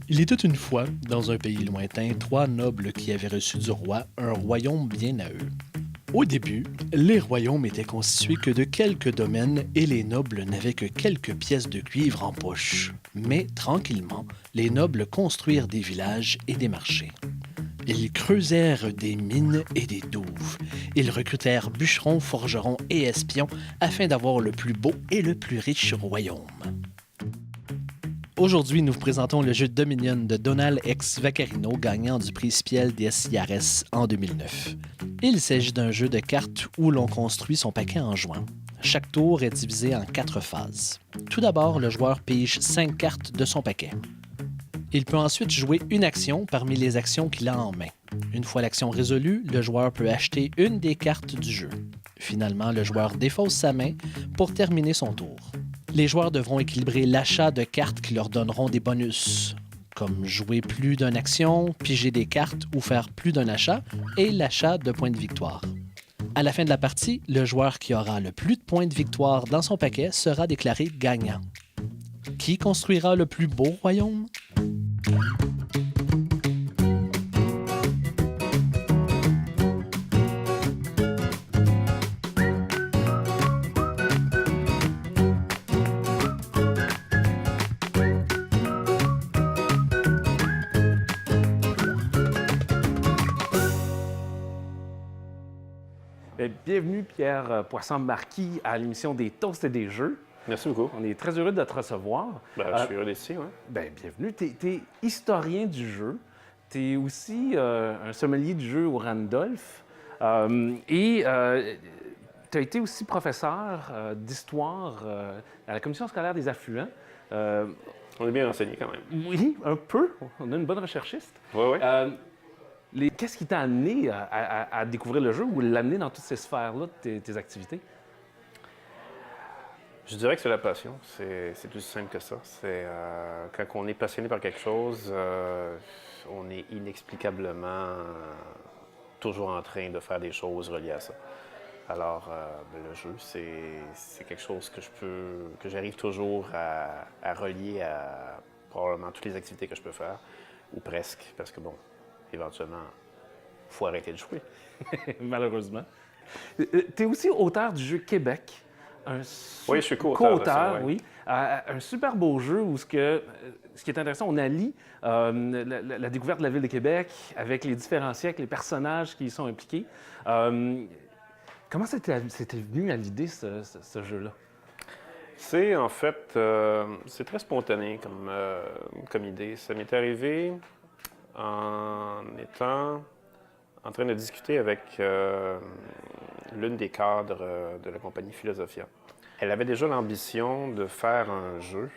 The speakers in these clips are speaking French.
Il était une fois, dans un pays lointain, trois nobles qui avaient reçu du roi un royaume bien à eux. Au début, les royaumes étaient constitués que de quelques domaines et les nobles n'avaient que quelques pièces de cuivre en poche. Mais tranquillement, les nobles construirent des villages et des marchés. Ils creusèrent des mines et des douves. Ils recrutèrent bûcherons, forgerons et espions afin d'avoir le plus beau et le plus riche royaume. Aujourd'hui, nous vous présentons le jeu Dominion de Donald X Vaccarino, gagnant du prix Spiel des Jahres en 2009. Il s'agit d'un jeu de cartes où l'on construit son paquet en jouant. Chaque tour est divisé en 4 phases. Tout d'abord, le joueur pige 5 cartes de son paquet. Il peut ensuite jouer une action parmi les actions qu'il a en main. Une fois l'action résolue, le joueur peut acheter une des cartes du jeu. Finalement, le joueur défausse sa main pour terminer son tour. Les joueurs devront équilibrer l'achat de cartes qui leur donneront des bonus, comme jouer plus d'une action, piger des cartes ou faire plus d'un achat, et l'achat de points de victoire. À la fin de la partie, le joueur qui aura le plus de points de victoire dans son paquet sera déclaré gagnant. Qui construira le plus beau royaume? Bienvenue, Pierre Poisson-Marquis, à l'émission des Toasts et des Jeux. Merci beaucoup. On est très heureux de te recevoir. Je suis heureux d'être ici, oui. Bienvenue. Tu es historien du jeu. Tu es aussi un sommelier du jeu au Randolph. Tu as été aussi professeur d'histoire à la Commission scolaire des affluents. On est bien renseigné quand même. Oui, un peu. On a une bonne recherchiste. Oui, oui. Qu'est-ce qui t'a amené à découvrir le jeu ou l'amener dans toutes ces sphères-là de tes activités? Je dirais que c'est la passion. C'est plus simple que ça. C'est quand on est passionné par quelque chose, on est inexplicablement toujours en train de faire des choses reliées à ça. Alors, le jeu, c'est quelque chose que j'arrive toujours à relier à probablement toutes les activités que je peux faire, ou presque, parce que bon, éventuellement, il faut arrêter de jouer. Malheureusement. Tu es aussi auteur du jeu Québec. Oui, je suis co-auteur. Oui. Un super beau jeu où ce qui est intéressant, on allie la découverte de la ville de Québec avec les différents siècles, les personnages qui y sont impliqués. Comment c'était venu à l'idée, ce jeu-là? C'est en fait, c'est très spontané comme idée. Ça m'est arrivé en étant en train de discuter avec l'une des cadres de la compagnie Philosophia. Elle avait déjà l'ambition de faire un jeu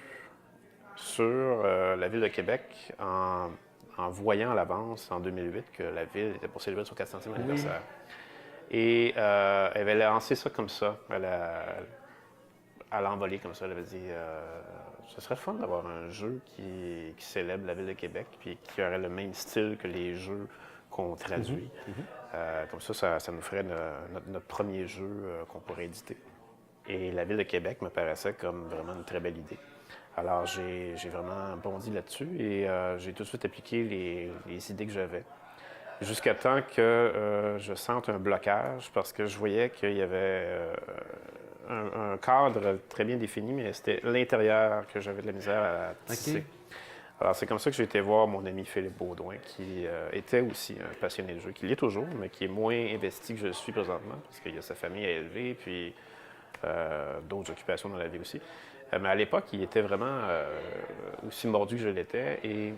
sur la ville de Québec en voyant à l'avance, en 2008, que la ville était pour célébrer son 400e anniversaire. Et elle avait lancé ça comme ça. Elle a envolé comme ça. Elle avait dit ce serait fun d'avoir un jeu qui célèbre la ville de Québec puis qui aurait le même style que les jeux qu'on traduit. Comme ça nous ferait notre premier jeu qu'on pourrait éditer. Et la ville de Québec me paraissait comme vraiment une très belle idée. Alors, j'ai vraiment bondi là-dessus et j'ai tout de suite appliqué les idées que j'avais. Jusqu'à temps que je sente un blocage parce que je voyais qu'il y avait un cadre très bien défini, mais c'était l'intérieur que j'avais de la misère à tisser. Okay. Alors, c'est comme ça que j'ai été voir mon ami Philippe Baudouin, qui était aussi un passionné de jeu, qui l'est toujours, mais qui est moins investi que je le suis présentement, parce qu'il y a sa famille à élever, puis d'autres occupations dans la vie aussi. Mais à l'époque, il était vraiment aussi mordu que je l'étais, et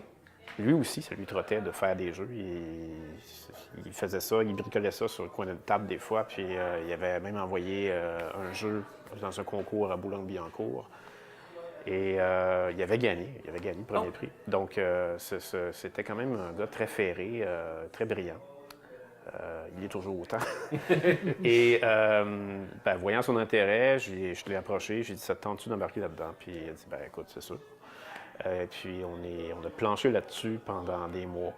lui aussi, ça lui trottait de faire des jeux. Il faisait ça, il bricolait ça sur le coin de table des fois, puis il avait même envoyé un jeu dans un concours à Boulogne-Billancourt. Et il avait gagné le premier prix. Donc, c'était quand même un gars très ferré, très brillant. Il est toujours autant. Et voyant son intérêt, je l'ai approché, j'ai dit « ça te tente-tu d'embarquer là-dedans? » Puis il a dit « écoute, c'est sûr. » Puis on a planché là-dessus pendant des mois.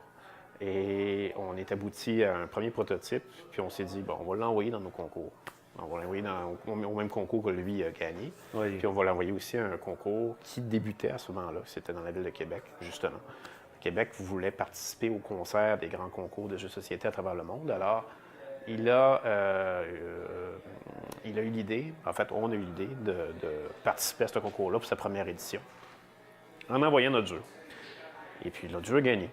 Et on est abouti à un premier prototype, puis on s'est dit « bon, on va l'envoyer dans nos concours. » On va l'envoyer au même concours que lui a gagné. Oui. Puis on va l'envoyer aussi à un concours qui débutait à ce moment-là. C'était dans la ville de Québec, justement. Québec voulait participer au concert des grands concours de jeux de société à travers le monde. Alors, il a eu l'idée, en fait, on a eu l'idée de participer à ce concours-là pour sa première édition, en envoyant notre jeu. Et puis, notre jeu a gagné.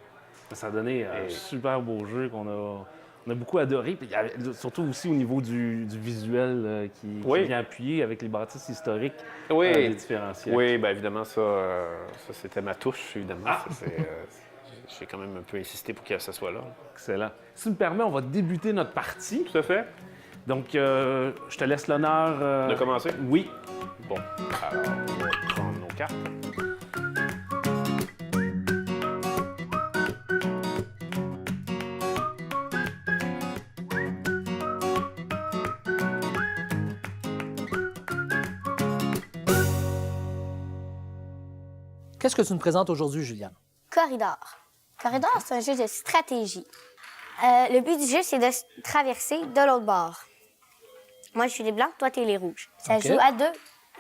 Ça a donné un super beau jeu on a beaucoup adoré. Puis, surtout aussi au niveau du visuel qui vient appuyer avec les bâtisses historiques des différents siècles. Oui, bien évidemment, ça c'était ma touche, évidemment. J'ai quand même un peu insisté pour que ça soit là. Excellent. Si tu me permets, on va débuter notre partie. Tout à fait. Donc, je te laisse l'honneur... De commencer? Oui. Bon, alors, on va prendre nos cartes. Qu'est-ce que tu nous présentes aujourd'hui, Juliane? Corridor. Corridor, c'est un jeu de stratégie. Le but du jeu, c'est de traverser de l'autre bord. Moi, je suis les blancs, toi, t'es les rouges. Ça se joue à 2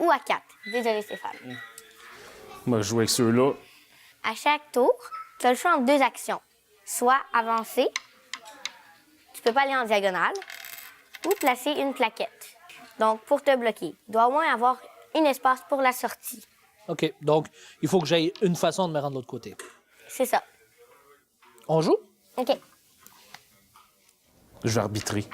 ou à 4. Désolé, Stéphane. Moi, je joue avec ceux-là. À chaque tour, tu as le choix entre 2 actions. Soit avancer, tu peux pas aller en diagonale, ou placer une plaquette. Donc, pour te bloquer, il doit au moins avoir un espace pour la sortie. OK. Donc, il faut que j'aille une façon de me rendre de l'autre côté. C'est ça. On joue? OK. Je vais arbitrer.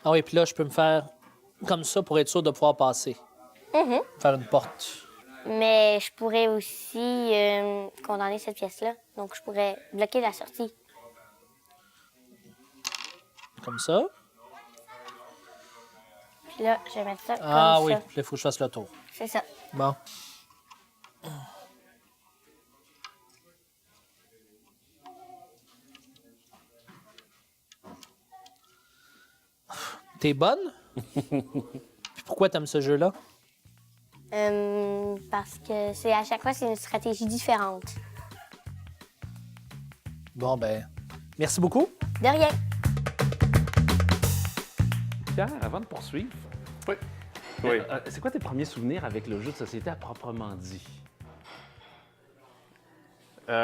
Ah oui, puis là, je peux me faire comme ça pour être sûr de pouvoir passer. Faire une porte. Mais je pourrais aussi condamner cette pièce-là. Donc, je pourrais bloquer la sortie. Comme ça. Puis là, je vais mettre ça Ah comme oui, ça. puis là, il faut que je fasse le tour. C'est ça. Bon. T'es bonne? Puis pourquoi t'aimes ce jeu-là? Parce que c'est à chaque fois, c'est une stratégie différente. Bon, ben, merci beaucoup. De rien. Pierre, avant de poursuivre, Oui. c'est quoi tes premiers souvenirs avec le jeu de société à proprement dit?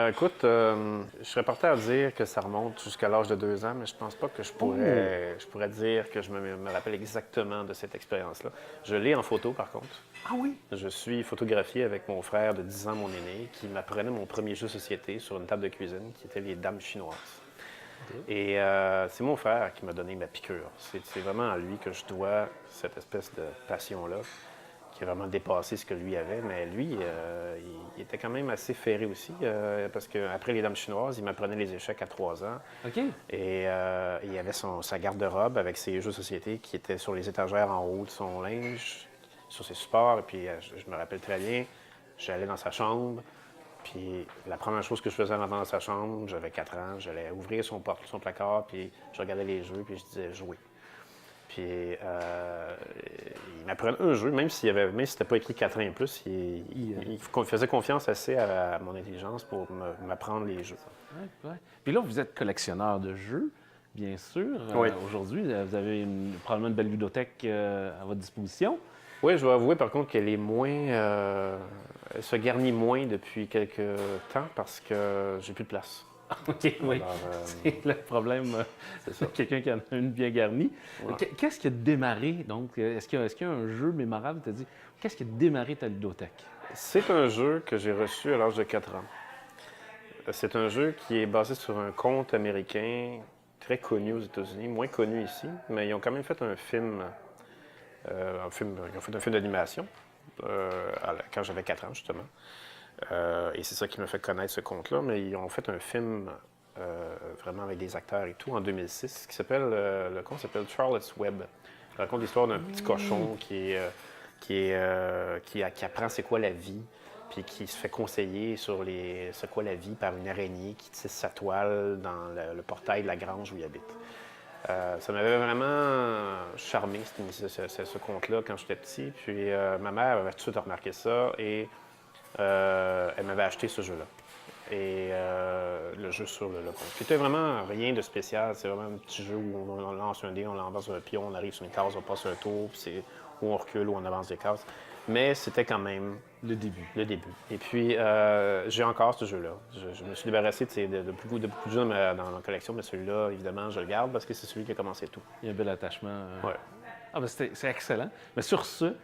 Écoute, je serais porté à dire que ça remonte jusqu'à l'âge de 2 ans, mais je pense pas que je pourrais dire que je me rappelle exactement de cette expérience-là. Je l'ai en photo, par contre. Ah oui? Je suis photographié avec mon frère de 10 ans, mon aîné, qui m'apprenait mon premier jeu de société sur une table de cuisine, qui était les Dames chinoises. Et c'est mon frère qui m'a donné ma piqûre. C'est vraiment à lui que je dois cette espèce de passion-là, qui a vraiment dépassé ce que lui avait. Mais lui, il était quand même assez ferré aussi, parce qu'après les Dames chinoises, il m'apprenait les échecs à 3 ans. OK. Et il avait sa garde-robe avec ses jeux de société qui étaient sur les étagères en haut de son linge, sur ses supports. Et puis, je me rappelle très bien, j'allais dans sa chambre. Puis la première chose que je faisais en rentrant dans sa chambre, j'avais 4 ans, j'allais ouvrir son placard, puis je regardais les jeux, puis je disais « jouer ». Puis il m'apprenait un jeu, même si c'était pas écrit 4 ans et plus, il faisait confiance assez à mon intelligence pour m'apprendre les jeux. Ouais. Puis là, vous êtes collectionneur de jeux, bien sûr. Oui. Aujourd'hui, vous avez probablement une belle ludothèque à votre disposition. Oui, je dois avouer par contre qu'elle est moins... elle se garnit moins depuis quelques temps parce que j'ai plus de place. OK, oui. Alors, c'est le problème c'est ça. de quelqu'un qui en a une bien garnie. Ouais. Qu'est-ce qui a démarré, donc? Est-ce qu'il y a un jeu mémorable, tu as dit? Qu'est-ce qui a démarré ta ludothèque? C'est un jeu que j'ai reçu à l'âge de 4 ans. C'est un jeu qui est basé sur un conte américain très connu aux États-Unis, moins connu ici, mais ils ont quand même fait un film. Ils ont fait un film d'animation quand j'avais 4 ans, justement. Et c'est ça qui m'a fait connaître ce conte-là. Mais ils ont fait un film vraiment avec des acteurs et tout en 2006 qui s'appelle, le conte s'appelle Charlotte's Web. Il raconte l'histoire d'un petit cochon qui apprend c'est quoi la vie, puis qui se fait conseiller sur c'est quoi la vie par une araignée qui tisse sa toile dans le portail de la grange où il habite. Ça m'avait vraiment charmé, ce conte-là, quand j'étais petit. Puis ma mère avait tout de suite remarqué ça et elle m'avait acheté ce jeu-là. Et le jeu sur le conte. C'était vraiment rien de spécial. C'est vraiment un petit jeu où on lance un dé, on lance un pion, on arrive sur une case, on passe un tour, puis c'est où on recule, où on avance des cases. Mais c'était quand même Le début. le début. Et puis, j'ai encore ce jeu-là. Je me suis débarrassé de beaucoup de jeux dans ma collection, mais celui-là, évidemment, je le garde parce que c'est celui qui a commencé tout. Il y a un bel attachement. Ouais. Ah, ben c'est excellent. Mais sur ce,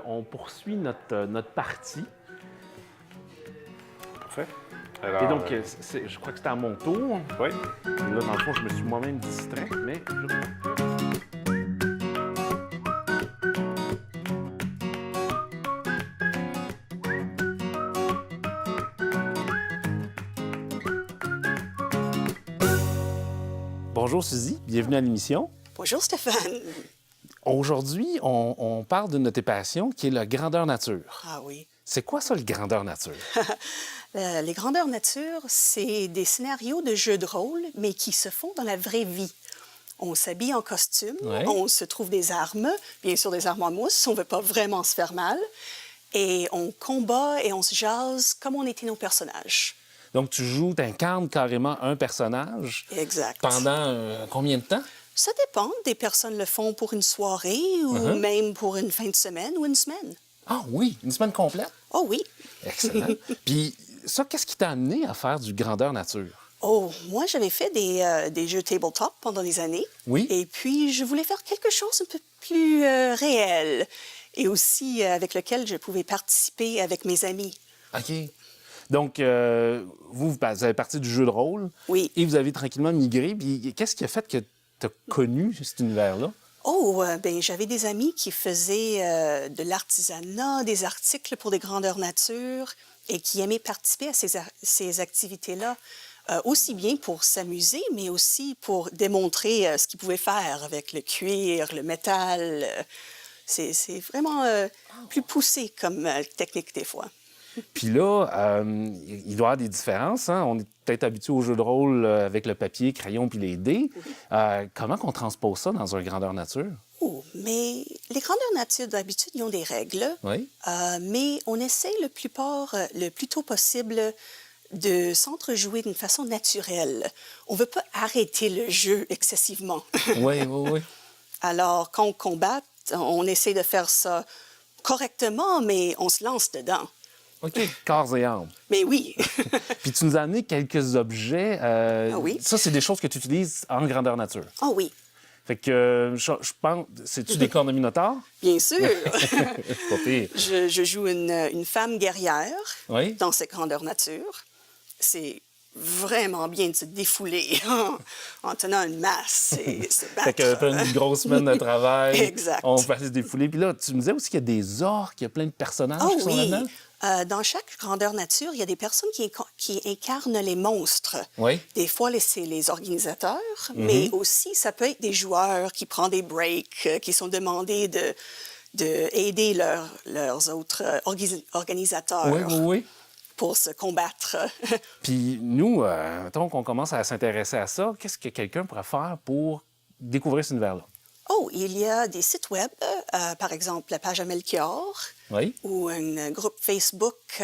on poursuit notre partie. Parfait. Et Alors, donc, je crois que c'était à mon tour. oui. Là, dans le fond, je me suis moi-même distrait, mais Bonjour Suzy, bienvenue à l'émission. Bonjour Stéphane. Aujourd'hui, on parle d'une de tes passions qui est la grandeur nature. Ah oui. C'est quoi ça, le grandeur nature? Les grandeurs nature, c'est des scénarios de jeux de rôle, mais qui se font dans la vraie vie. On s'habille en costume, Ouais. on se trouve des armes, bien sûr des armes en mousse, on ne veut pas vraiment se faire mal, et on combat et on se jase comme on était nos personnages. Donc, tu incarnes carrément un personnage Exact. pendant combien de temps? Ça dépend. Des personnes le font pour une soirée ou même pour une fin de semaine ou une semaine. Ah oui, une semaine complète? Oh oui. Excellent. Puis ça, qu'est-ce qui t'a amené à faire du grandeur nature? Oh, moi, j'avais fait des jeux tabletop pendant des années. Oui. Et puis, je voulais faire quelque chose un peu plus réel et aussi avec lequel je pouvais participer avec mes amis. OK. Donc, vous avez parti du jeu de rôle. Oui. Et vous avez tranquillement migré. Puis qu'est-ce qui a fait que tu as connu cet univers-là? Oh, ben j'avais des amis qui faisaient de l'artisanat, des articles pour des grandeurs nature et qui aimaient participer à ces activités-là, aussi bien pour s'amuser, mais aussi pour démontrer ce qu'ils pouvaient faire avec le cuir, le métal. C'est vraiment plus poussé comme technique des fois. Puis là, il doit y avoir des différences. Hein? On est peut-être habitué au jeu de rôle avec le papier, crayon puis les dés. Comment qu'on transpose ça dans un grandeur nature? Oh, mais les grandeurs nature, d'habitude, ils ont des règles. Oui. Mais on essaie le plus tôt possible de s'entrejouer d'une façon naturelle. On ne veut pas arrêter le jeu excessivement. Oui, oui, oui. Alors, quand on combat, on essaie de faire ça correctement, mais on se lance dedans. OK, corps et âme. Mais oui. Puis tu nous as amené quelques objets. Ah oui? Ça, c'est des choses que tu utilises en grandeur nature. Oh oui, Fait que je pense... C'est-tu des cornes de minotaure? bien sûr. C'est pas pire. Je joue une femme guerrière Oui. dans cette grandeur nature. C'est vraiment bien de se défouler en tenant une masse et se battre. Fait qu'après une grosse semaine de travail, Exact. on va se défouler. Puis là, tu me disais aussi qu'il y a des orques, il y a plein de personnages Oh qui sont oui. là-dedans. Dans chaque grandeur nature, il y a des personnes qui incarnent les monstres. Oui. Des fois, c'est les organisateurs, mais aussi, ça peut être des joueurs qui prennent des breaks, qui sont demandés de aider leurs autres organisateurs Oui, oui, oui. pour se combattre. Puis nous, mettons qu'on commence à s'intéresser à ça, qu'est-ce que quelqu'un pourrait faire pour découvrir cet univers-là? Oh, il y a des sites web, par exemple la page à Melchior, Oui. ou un groupe Facebook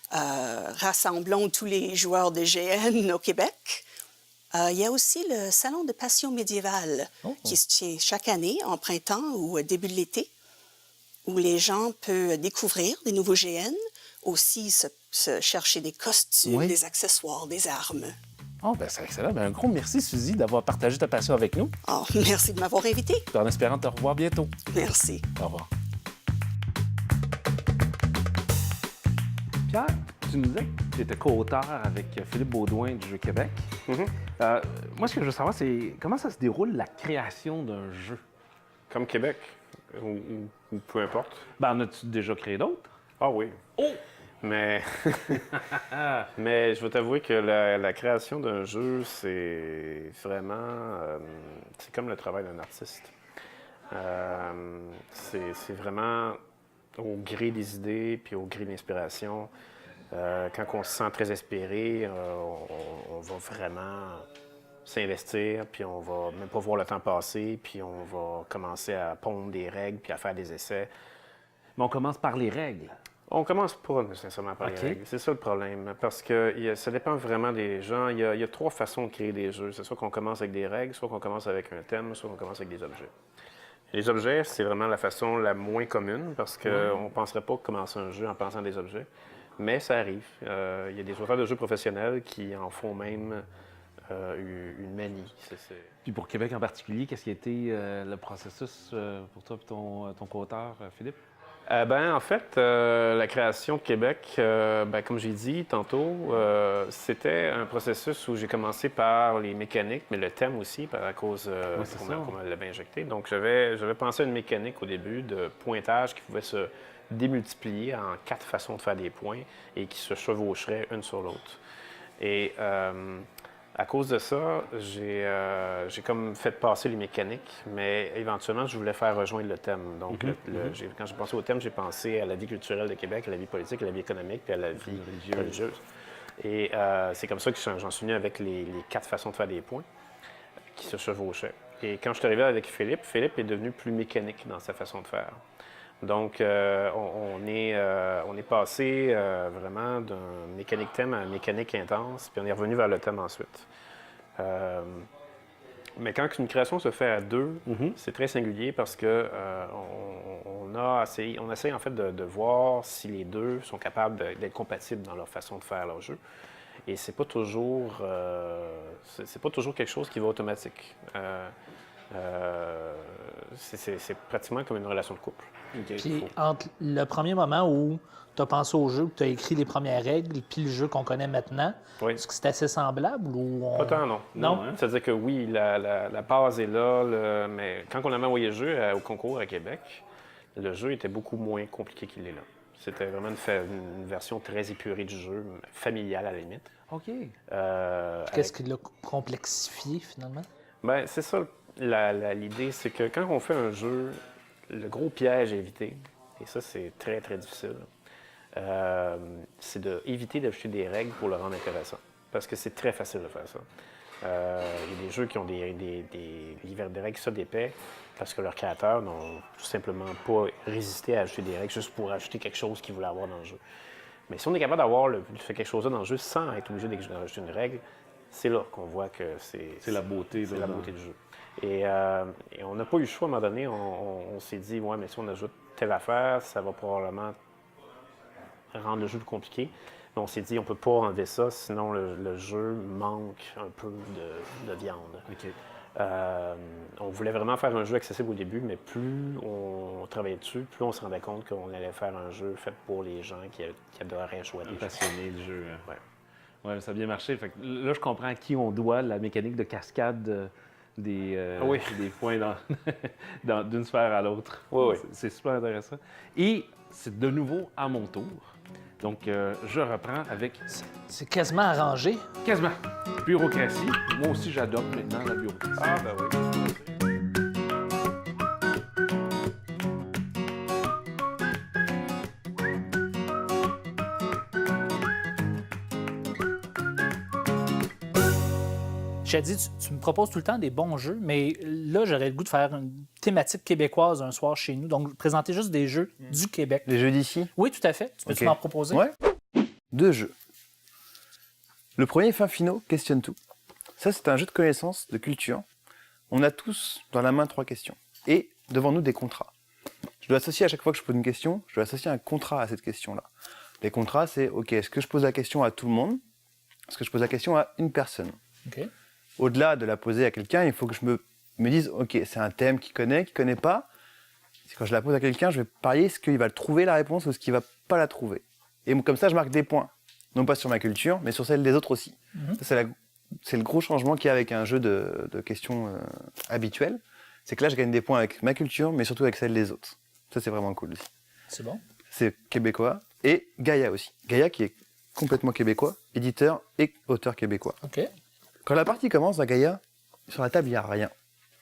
rassemblant tous les joueurs de GN au Québec. Il y a aussi le Salon de Passion médiévale qui se tient chaque année en printemps ou au début de l'été, où les gens peuvent découvrir des nouveaux GN, aussi se chercher des costumes, Oui. des accessoires, des armes. Oh, ben c'est excellent. Ben, un gros merci, Suzy, d'avoir partagé ta passion avec nous. Oh, merci de m'avoir invité. Puis en espérant te revoir bientôt. Merci. Au revoir. Pierre, tu nous disais que tu étais co-auteur avec Philippe Baudouin du Jeu Québec. Moi, ce que je veux savoir, c'est comment ça se déroule la création d'un jeu? Comme Québec, ou peu importe. Ben, en as-tu déjà créé d'autres? Ah oui. Oh! Mais, mais je veux t'avouer que la création d'un jeu, c'est vraiment... c'est comme le travail d'un artiste. C'est vraiment au gré des idées, puis au gré de l'inspiration. Quand on se sent très inspiré, on va vraiment s'investir, puis on va même pas voir le temps passer, puis on va commencer à pondre des règles, puis à faire des essais. Mais on commence par les règles. On commence pas nécessairement par OK. les règles. C'est ça le problème, parce que ça dépend vraiment des gens. Il y a 3 façons de créer des jeux. C'est soit qu'on commence avec des règles, soit qu'on commence avec un thème, soit qu'on commence avec des objets. Les objets, c'est vraiment la façon la moins commune, parce qu'on ne penserait pas commencer un jeu en pensant à des objets. Mais ça arrive. Il y a des auteurs de jeux professionnels qui en font même une manie. Puis pour Québec en particulier, qu'est-ce qui a été le processus pour toi et ton co-auteur, Philippe? En fait, la création de Québec, comme j'ai dit tantôt, c'était un processus où j'ai commencé par les mécaniques, mais le thème aussi, à cause qu'on l'avait injecté. Donc, j'avais pensé à une mécanique au début de pointage qui pouvait se démultiplier en 4 façons de faire des points et qui se chevaucheraient une sur l'autre. Et à cause de ça, j'ai comme fait passer les mécaniques, mais éventuellement, je voulais faire rejoindre le thème. Donc, quand j'ai pensé au thème, j'ai pensé à la vie culturelle de Québec, à la vie politique, à la vie économique, puis à la vie religieuse. Et c'est comme ça que j'en suis venu avec les 4 façons de faire des points qui se chevauchaient. Et quand je suis arrivé avec Philippe, Philippe est devenu plus mécanique dans sa façon de faire. Donc, on est passé vraiment d'un mécanique thème à un mécanique intense, puis on est revenu vers le thème ensuite. Mais quand une création se fait à 2, c'est très singulier parce que on essaie en fait de voir si les 2 sont capables d'être compatibles dans leur façon de faire leur jeu. Et c'est pas toujours quelque chose qui va automatique. C'est pratiquement comme une relation de couple. Puis entre le premier moment où tu as pensé au jeu, que tu as écrit les premières règles, puis le jeu qu'on connaît maintenant, Oui. est-ce que c'est assez semblable ou Pas tant, non. Non? C'est-à-dire que oui, la base est là, mais quand on avait envoyé le jeu au concours à Québec, le jeu était beaucoup moins compliqué qu'il est là. C'était vraiment une version très épurée du jeu, familiale à la limite. OK. Qu'est-ce qui l'a complexifié finalement? Bien, c'est ça. L'idée, c'est que quand on fait un jeu, le gros piège à éviter, et ça, c'est très, très difficile, c'est d'éviter d'ajouter des règles pour le rendre intéressant. Parce que c'est très facile de faire ça. Il y a des jeux qui ont des livres de règles ça d'épais parce que leurs créateurs n'ont tout simplement pas résisté à ajouter des règles juste pour ajouter quelque chose qu'ils voulaient avoir dans le jeu. Mais si on est capable d'avoir fait quelque chose dans le jeu sans être obligé d'ajouter une règle, c'est là qu'on voit que c'est la beauté. C'est la beauté du jeu. Et on n'a pas eu le choix à un moment donné. On s'est dit, ouais, mais si on ajoute telle affaire, ça va probablement rendre le jeu plus compliqué. Mais on s'est dit, on ne peut pas enlever ça, sinon le jeu manque un peu de viande. OK. On voulait vraiment faire un jeu accessible au début, mais plus on travaillait dessus, plus on se rendait compte qu'on allait faire un jeu fait pour les gens qui adoraient jouer à des jeux. Passionné le jeu. Ouais. Ouais, ça a bien marché. Fait que là, je comprends à qui on doit la mécanique de cascade des points d'une sphère à l'autre. Oui. C'est super intéressant. Et c'est de nouveau à mon tour. Donc, je reprends avec C'est quasiment arrangé. quasiment bureaucratie. Moi aussi, j'adopte maintenant la bureaucratie. Ah, ben oui. J'ai dit, tu me proposes tout le temps des bons jeux, mais là, j'aurais le goût de faire une thématique québécoise un soir chez nous. Donc, présenter juste des jeux du Québec. Les jeux d'ici? Oui, tout à fait. Tu peux-tu Ok. m'en proposer? Ouais. 2 jeux. Le premier, Fin Finaux, questionne tout. Ça, c'est un jeu de connaissances, de culture. On a tous dans la main 3 questions. Et devant nous, des contrats. Je dois associer à chaque fois que je pose une question, je dois associer un contrat à cette question-là. Les contrats, c'est, OK, est-ce que je pose la question à tout le monde? Est-ce que je pose la question à une personne? OK. Au-delà de la poser à quelqu'un, il faut que je me dise, OK, c'est un thème qu'il connaît pas. Quand je la pose à quelqu'un, je vais parier est-ce qu'il va le trouver la réponse ou est-ce qu'il va pas la trouver. Et comme ça, je marque des points. Non pas sur ma culture, mais sur celle des autres aussi. Ça, c'est le gros changement qu'il y a avec un jeu de questions habituel. C'est que là, je gagne des points avec ma culture, mais surtout avec celle des autres. Ça, c'est vraiment cool aussi. C'est bon. C'est québécois. Et Gaïa aussi. Gaïa qui est complètement québécois, éditeur et auteur québécois. OK. Quand la partie commence à Gaïa, sur la table, il n'y a rien.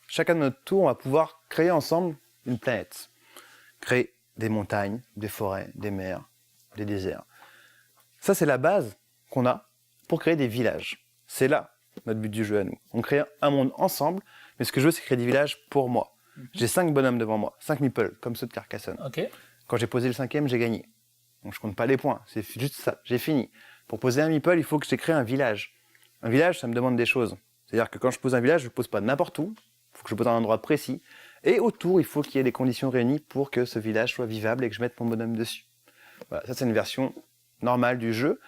Chacun de notre tour, on va pouvoir créer ensemble une planète. Créer des montagnes, des forêts, des mers, des déserts. Ça, c'est la base qu'on a pour créer des villages. C'est là notre but du jeu à nous. On crée un monde ensemble, mais ce que je veux, c'est créer des villages pour moi. J'ai 5 bonhommes devant moi, 5 meeples, comme ceux de Carcassonne. OK. Quand j'ai posé le 5e, j'ai gagné. Donc je compte pas les points, c'est juste ça, j'ai fini. Pour poser un meeple, il faut que j'ai créé un village. Un village, ça me demande des choses. C'est-à-dire que quand je pose un village, je ne pose pas n'importe où, il faut que je pose à un endroit précis. Et autour, il faut qu'il y ait des conditions réunies pour que ce village soit vivable et que je mette mon bonhomme dessus. Voilà, ça c'est une version normale du jeu.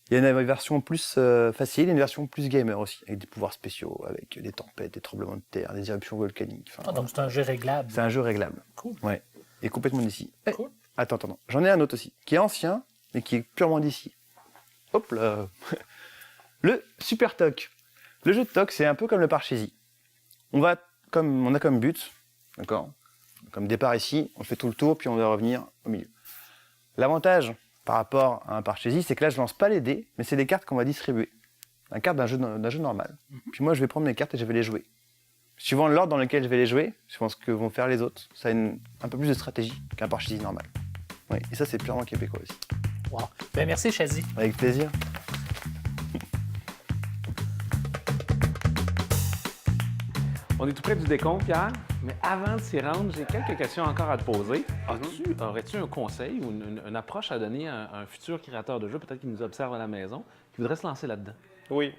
Il y a une version plus facile et une version plus gamer aussi, avec des pouvoirs spéciaux, avec des tempêtes, des tremblements de terre, des éruptions volcaniques. Enfin, Donc, c'est un jeu réglable. c'est un jeu réglable. Cool. Ouais. Et complètement d'ici. Eh, Cool. Attends. J'en ai un autre aussi, qui est ancien, mais qui est purement d'ici. Hop là. Le Super Toc. Le jeu de Toc, c'est un peu comme le Parchésie. On a comme but, d'accord, comme départ ici, on fait tout le tour, puis on doit revenir au milieu. L'avantage par rapport à un Parchésie, c'est que là, je lance pas les dés, mais c'est des cartes qu'on va distribuer. Une carte d'un jeu normal. Puis moi, je vais prendre mes cartes et je vais les jouer. Suivant l'ordre dans lequel je vais les jouer, suivant ce que vont faire les autres, ça a un peu plus de stratégie qu'un Parchésie normal. Oui, et ça, c'est purement québécois aussi. Wow. Ben, merci, Chazy. Avec plaisir. On est tout près du décompte, Pierre, mais avant de s'y rendre, j'ai quelques questions encore à te poser. Aurais-tu un conseil ou une approche à donner à un futur créateur de jeu, peut-être qui nous observe à la maison, qui voudrait se lancer là-dedans? Oui.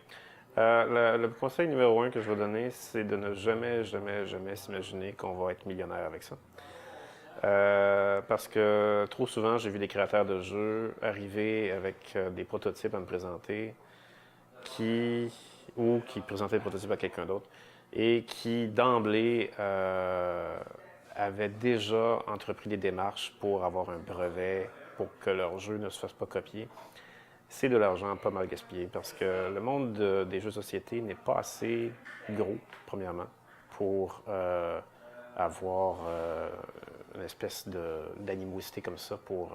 Le conseil numéro 1 que je vais donner, c'est de ne jamais s'imaginer qu'on va être millionnaire avec ça. Parce que trop souvent, j'ai vu des créateurs de jeux arriver avec des prototypes à me présenter ou qui présentaient le prototype à quelqu'un d'autre et qui, d'emblée, avaient déjà entrepris des démarches pour avoir un brevet pour que leur jeu ne se fasse pas copier. C'est de l'argent pas mal gaspillé parce que le monde des jeux de société n'est pas assez gros, premièrement, pour avoir une espèce d'animosité comme ça pour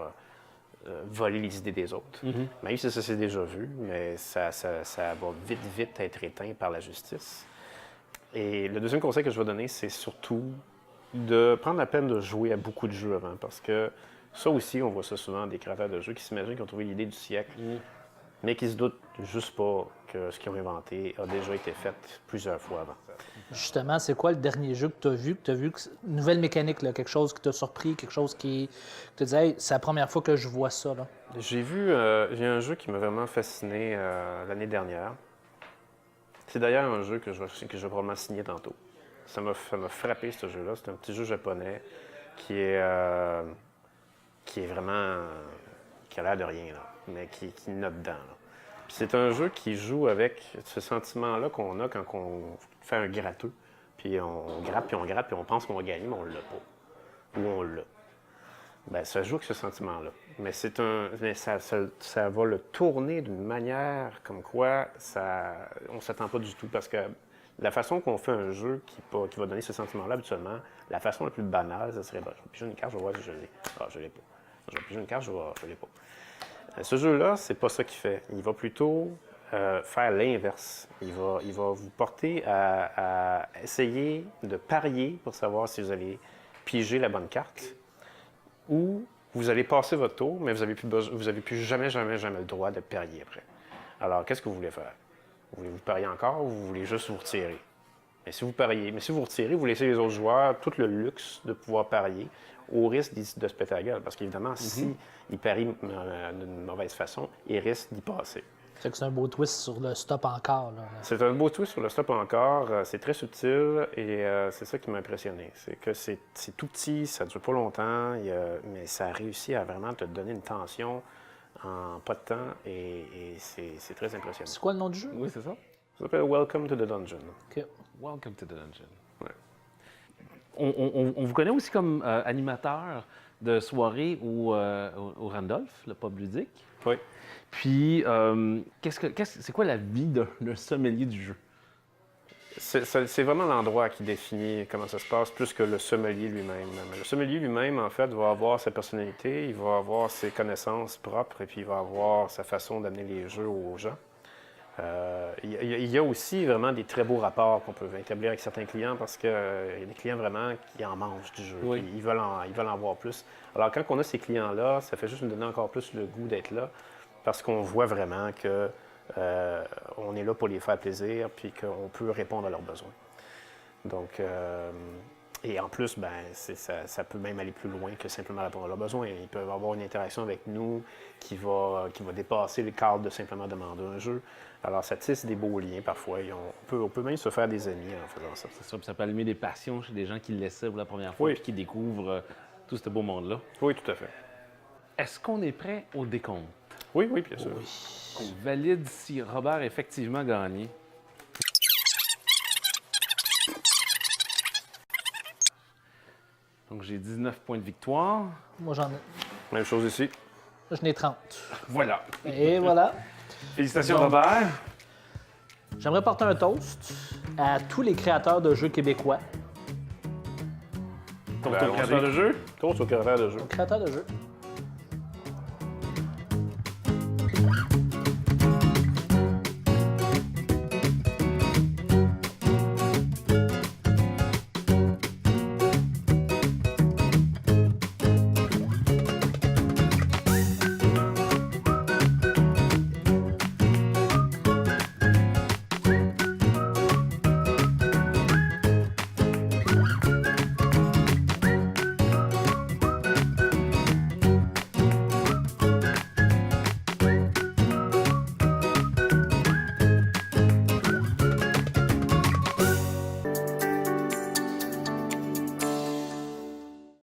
voler les idées des autres. Même si ça s'est déjà vu, mais ça va vite être éteint par la justice. Et le deuxième conseil que je vais donner, c'est surtout de prendre la peine de jouer à beaucoup de jeux avant, parce que ça aussi, on voit ça souvent, des créateurs de jeux qui s'imaginent qu'ils ont trouvé l'idée du siècle, mais qui se doutent juste pas que ce qu'ils ont inventé a déjà été fait plusieurs fois avant. Justement, c'est quoi le dernier jeu que tu as vu? Une nouvelle mécanique, là, quelque chose qui t'a surpris, quelque chose qui te disait, hey, c'est la première fois que je vois ça. Là. J'ai un jeu qui m'a vraiment fasciné l'année dernière. C'est d'ailleurs un jeu que je vais probablement signer tantôt. Ça m'a frappé, ce jeu-là. C'est un petit jeu japonais qui est vraiment... qui a l'air de rien, là, mais qui note dedans. Là. C'est un jeu qui joue avec ce sentiment-là qu'on a quand on fait un gratteux. Puis on gratte, puis on pense qu'on va gagner, mais on l'a pas. Ou on l'a. Bien, ça joue avec ce sentiment-là. Mais ça va le tourner d'une manière comme quoi on ne s'attend pas du tout. Parce que la façon qu'on fait un jeu qui va donner ce sentiment-là habituellement, la façon la plus banale, ça serait, je vais piger une carte, je vais voir si je l'ai. Ah, je l'ai pas. Je vais piger une carte, je l'ai pas. Ce jeu-là, c'est pas ça qu'il fait. Il va plutôt faire l'inverse. Il va vous porter à essayer de parier pour savoir si vous allez piger la bonne carte ou vous allez passer votre tour, mais vous n'avez plus jamais le droit de parier après. Alors, qu'est-ce que vous voulez faire? Voulez-vous parier encore ou vous voulez juste vous retirer? Mais si vous pariez, mais si vous retirez, vous laissez les autres joueurs tout le luxe de pouvoir parier au risque de se péter la gueule. Parce qu'évidemment, s'ils parient d'une mauvaise façon, ils risquent d'y passer. C'est que c'est un beau twist sur le stop encore. Là. C'est un beau twist sur le stop encore. C'est très subtil et c'est ça qui m'a impressionné. C'est que c'est tout petit, ça ne dure pas longtemps, mais ça a réussi à vraiment te donner une tension en pas de temps et c'est très impressionnant. C'est quoi le nom du jeu? Oui, c'est ça. Ça s'appelle Welcome to the Dungeon. OK. Welcome to the Dungeon. Ouais. On vous connaît aussi comme animateur de soirée au Randolph, le pub ludique. Oui. Puis, c'est quoi la vie d'un sommelier du jeu? C'est vraiment l'endroit qui définit comment ça se passe, plus que le sommelier lui-même. Le sommelier lui-même, en fait, va avoir sa personnalité, il va avoir ses connaissances propres et puis il va avoir sa façon d'amener les jeux aux gens. Il y a aussi vraiment des très beaux rapports qu'on peut établir avec certains clients parce qu'il y a des clients vraiment qui en mangent du jeu. Oui. Ils veulent en voir plus. Alors, quand on a ces clients-là, ça fait juste nous donner encore plus le goût d'être là parce qu'on voit vraiment que on est là pour les faire plaisir, puis qu'on peut répondre à leurs besoins. Donc, et en plus, ben, ça peut même aller plus loin que simplement répondre à leurs besoins. Ils peuvent avoir une interaction avec nous qui va dépasser le cadre de simplement demander un jeu. Alors, ça tisse des beaux liens parfois. Et on peut même se faire des amis en faisant ça. C'est ça, puis ça peut allumer des passions chez des gens qui l'essaient pour la première fois Oui. puis qui découvrent tout ce beau monde-là. Oui, tout à fait. Est-ce qu'on est prêt au décompte? Oui, oui, bien sûr. On valide si Robert a effectivement gagné. Donc, j'ai 19 points de victoire. Moi, j'en ai. Même chose ici. J'en ai 30. Voilà. Et voilà. Félicitations, Donc, Robert. J'aimerais porter un toast à tous les créateurs de jeux québécois. Ton Ben, créateur de jeu. Toast au créateur de jeu. Créateurs de jeux.